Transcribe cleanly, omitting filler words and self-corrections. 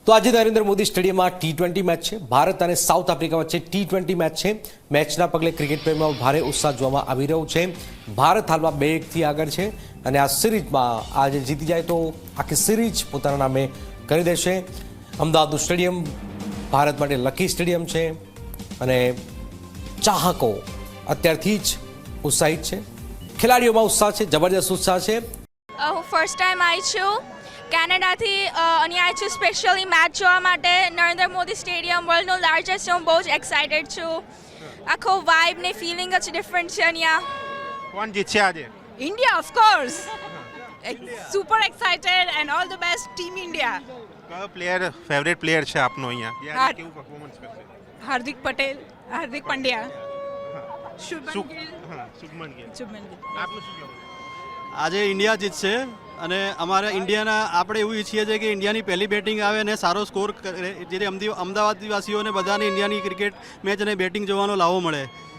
તો આજે નરેન્દ્ર મોદી સ્ટેડિયમમાં T20 મેચ છે. ભારત અને સાઉથ આફ્રિકા વચ્ચે T20 મેચ છે. મેચના પગલે ક્રિકેટ પ્રેમીઓમાં ભારે ઉત્સાહ જોવામાં આવી રહ્યો છે. ભારત હાલમાં 2-1થી આગળ છે અને આ સિરીઝમાં આજે જીતી જાય તો આખી સિરીઝ પોતાના નામે કરી દેશે. અમદાવાદનું સ્ટેડિયમ ભારત માટે લકી સ્ટેડિયમ છે અને ચાહકો અત્યારથી જ ઉત્સાહિત છે. ખેલાડીઓમાં ઉત્સાહ છે, જબરદસ્ત ઉત્સાહ છે. હું ફર્સ્ટ ટાઈમ આવી છું કેનેડાથી અહીંયા આવી છું સ્પેશિયલી મેચ જોવા માટે. નરેન્દ્ર મોદી સ્ટેડિયમ વર્લ્ડનું લાર્જેસ્ટ છે. હું બહુ જ એક્સાઇટેડ છું. આખો વાઇબ ને ફિલિંગ જ ડિફરન્ટ છે અહીંયા. કોણ જીતશે આજે? India, of course. Super excited and all the best, Team India. કયો પ્લેયર ફેવરેટ પ્લેયર છે આપનો અહીંયા? હા. કેવું પરફોર્મન્સ કરશે? Hardik Patel, Hardik Pandya, Shubman સુક- Gill. હા, શુભમન ગિલ. Shubman Gill. આપનું શું કહેવું? આજે ઇન્ડિયા જીતશે અને અમારા ઇન્ડિયાના આપણે એવું ઈચ્છીએ છીએ કે ઇન્ડિયાની પહેલી બેટિંગ આવે અને સારો સ્કોર કરે, જેથી અમદાવાદવાસીઓને બધાને ઇન્ડિયાની ક્રિકેટ મેચ અને બેટિંગ જોવાનો લાવો મળે.